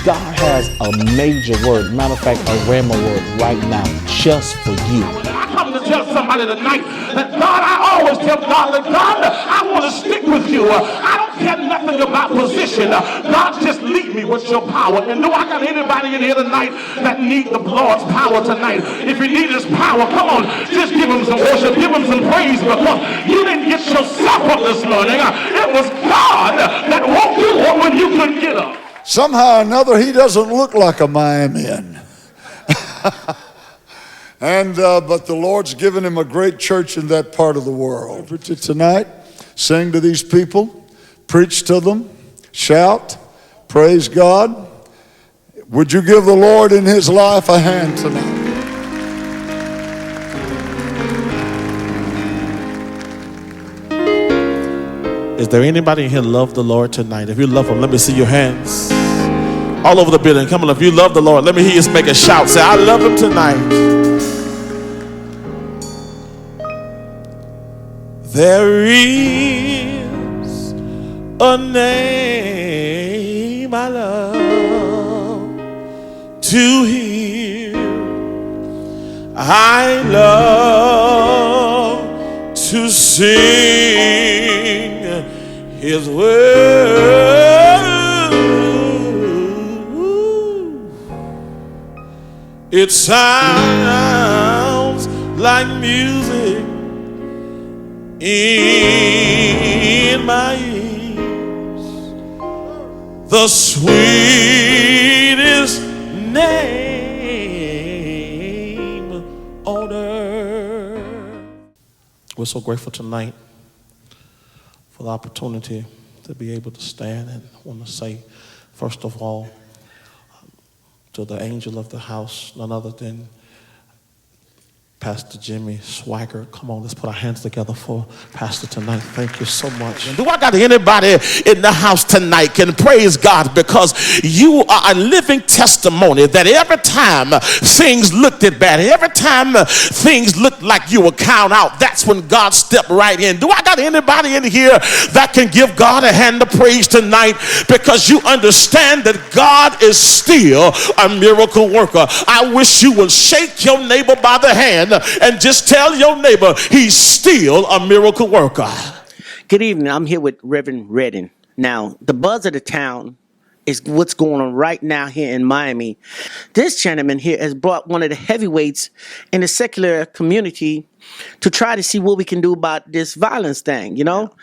God has a major word, matter of fact, a rhema word right now, just for you. I come to tell somebody tonight that God, I always tell God that God, I want to stick with you. I don't care nothing about position. God, just lead me with your power. And do I got anybody in here tonight that need the Lord's power tonight? If you need his power, come on, just give him some worship, give him some praise, because you didn't get yourself up this morning. It was God that woke you up when you couldn't get up. Somehow or another, he doesn't look like a Miamian. But the Lord's given him a great church in that part of the world. Tonight, sing to these people, preach to them, shout, praise God. Would you give the Lord in his life a hand tonight? Is there anybody in here love the Lord tonight? If you love him, let me see your hands. All over the building, come on, if you love the Lord, let me hear you make a shout. Say, I love him tonight. There is a name I love to hear. I love to sing his word. It sounds like music in my ears, the sweetest name on earth. We're so grateful tonight for the opportunity to be able to stand, and I want to say, first of all, to the angel of the house, none other than Pastor Jimmy Swagger. Come on, let's put our hands together for Pastor tonight. Thank you so much. And do I got anybody in the house tonight can praise God, because you are a living testimony that every time things looked bad, every time things looked like you were count out, that's when God stepped right in. Do I got anybody in here that can give God a hand of praise tonight, because you understand that God is still a miracle worker? I wish you would shake your neighbor by the hand and just tell your neighbor he's still a miracle worker. Good evening. I'm here with Reverend Redding. Now, the buzz of the town is what's going on right now here in Miami. This gentleman here has brought one of the heavyweights in the secular community to try to see what we can do about this violence thing, you know?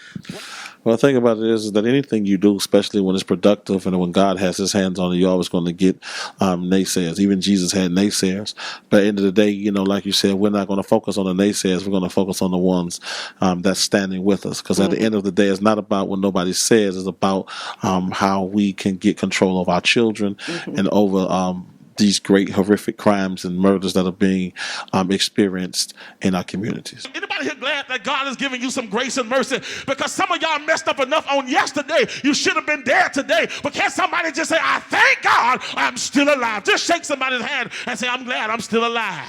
Well, the thing about it is that anything you do, especially when it's productive and when God has his hands on it, you're always going to get naysayers. Even Jesus had naysayers. But at the end of the day, you know, like you said, we're not going to focus on the naysayers. We're going to focus on the ones that's standing with us. Because at the end of the day, it's not about what nobody says. It's about how we can get control of our children and over these great horrific crimes and murders that are being experienced in our communities. Anybody here glad that God is giving you some grace and mercy? Because some of y'all messed up enough on yesterday. You should have been there today. But can somebody just say, I thank God I'm still alive? Just shake somebody's hand and say, I'm glad I'm still alive.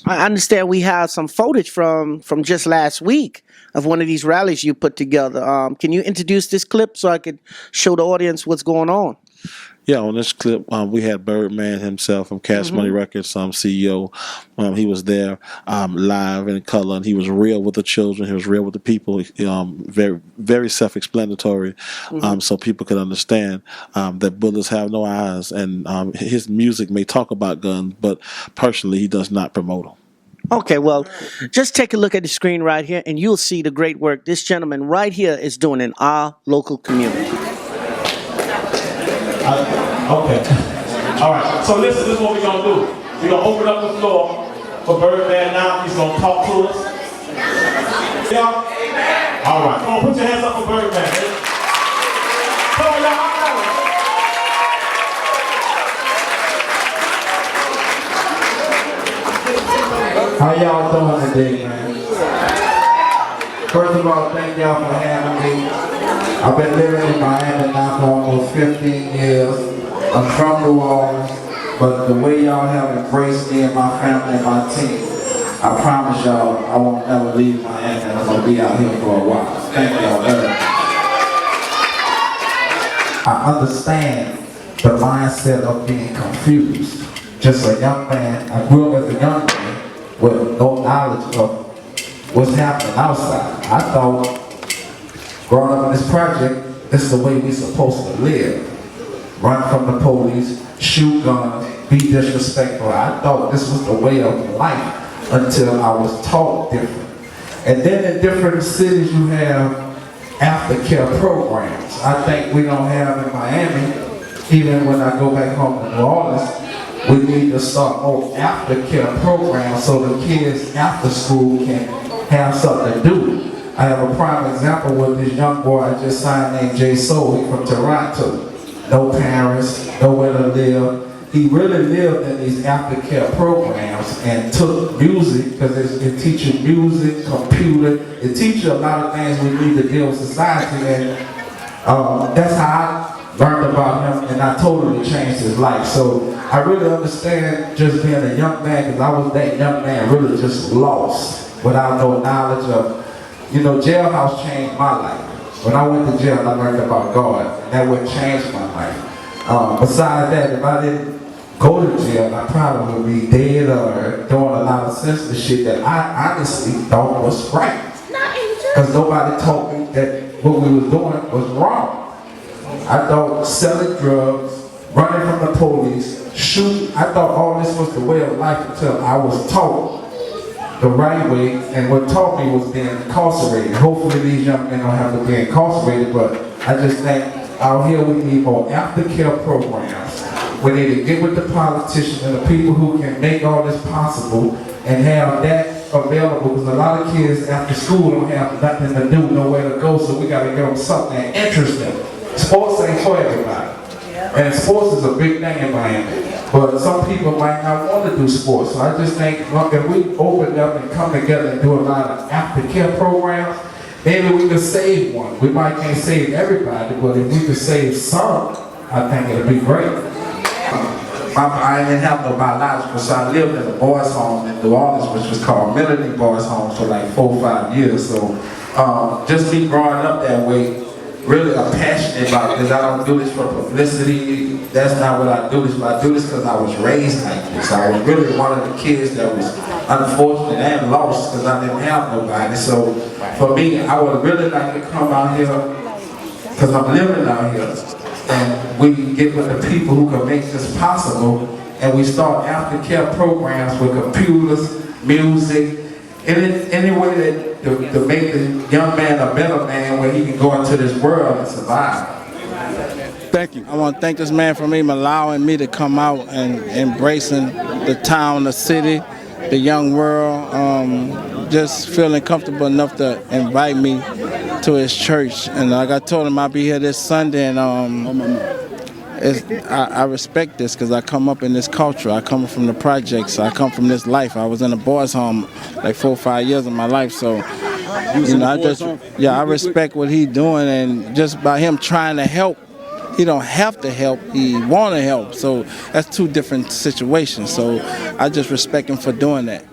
I understand we have some footage from just last week of one of these rallies you put together. Can you introduce this clip so I could show the audience what's going on? Yeah, on this clip, we had Birdman himself from Cash Money Records, CEO. He was there live in color, and he was real with the children. He was real with the people. Very, very self-explanatory, so people could understand that bullets have no eyes. And his music may talk about guns, but personally, he does not promote them. Okay, well, just take a look at the screen right here, and you'll see the great work this gentleman right here is doing in our local community. Okay. All right. So listen, this is what we're going to do. We're going to open up the floor for Birdman now. He's going to talk to us. Y'all? Amen. All right. Come on, put your hands up for Birdman. Come on, y'all. How y'all doing today, man? First of all, thank y'all for having me. I've been living in Miami now for almost 15 years. I'm from New Orleans, but the way y'all have embraced me and my family and my team, I promise y'all I won't ever leave Miami. I'm going to be out here for a while. Thank y'all very much. I understand the mindset of being confused. Just a young man, I grew up as a young man with no knowledge of what's happening outside. I thought, growing up in this project, this is the way we're supposed to live. Run from the police, shoot guns, be disrespectful. I thought this was the way of life until I was taught different. And then in different cities you have aftercare programs. I think we don't have in Miami. Even when I go back home to New Orleans, we need to start more aftercare programs so the kids after school can have something to do. I have a prime example with this young boy I just signed named Jay Soul. He's from Toronto. No parents, nowhere to live. He really lived in these aftercare programs and took music, because it teaches music, computer, it teaches a lot of things we need to deal with society, and that's how I learned about him, and I totally changed his life. So I really understand just being a young man, because I was that young man really just lost without no knowledge of, jailhouse changed my life. When I went to jail, I learned about God, and that would change my life. Besides that, if I didn't go to jail, I probably would be dead or doing a lot of senseless shit that I honestly thought was right. Because nobody told me that what we was doing was wrong. I thought selling drugs, running from the police, shooting, I thought all this was the way of life until I was taught the right way, and what taught me was being incarcerated. Hopefully these young men don't have to be incarcerated, but I just think out here we need more aftercare programs. We need to get with the politicians and the people who can make all this possible and have that available, because a lot of kids after school don't have nothing to do, nowhere to go, so we got to give them something that interests them. Sports ain't for everybody. And sports is a big thing in Miami. But some people might not want to do sports. So I just think if we open up and come together and do a lot of aftercare programs, maybe we could save one. We might can't save everybody, but if we could save some, I think it'd be great. I didn't have no biological, so I lived in a boys' home in New Orleans, which was called Melody Boys' Home, for like 4 or 5 years. So just me growing up that way, really I'm passionate about it, because I don't do this for publicity. That's not what I do this, but I do this because I was raised like this. I was really one of the kids that was unfortunate and lost because I didn't have nobody. So for me, I would really like to come out here, because I'm living out here, and we get with the people who can make this possible, and we start aftercare programs with computers, music, any way that to make the young man a better man, where he can go into this world and survive. Thank you. I want to thank this man for even allowing me to come out and embracing the town, the city, the young world, just feeling comfortable enough to invite me to his church. And like I told him, I'll be here this Sunday, and I respect this because I come up in this culture. I come from the projects. I come from this life. I was in a boys' home like 4 or 5 years of my life. So, I respect what he's doing, and just by him trying to help, he don't have to help, he want to help. So that's two different situations. So I just respect him for doing that.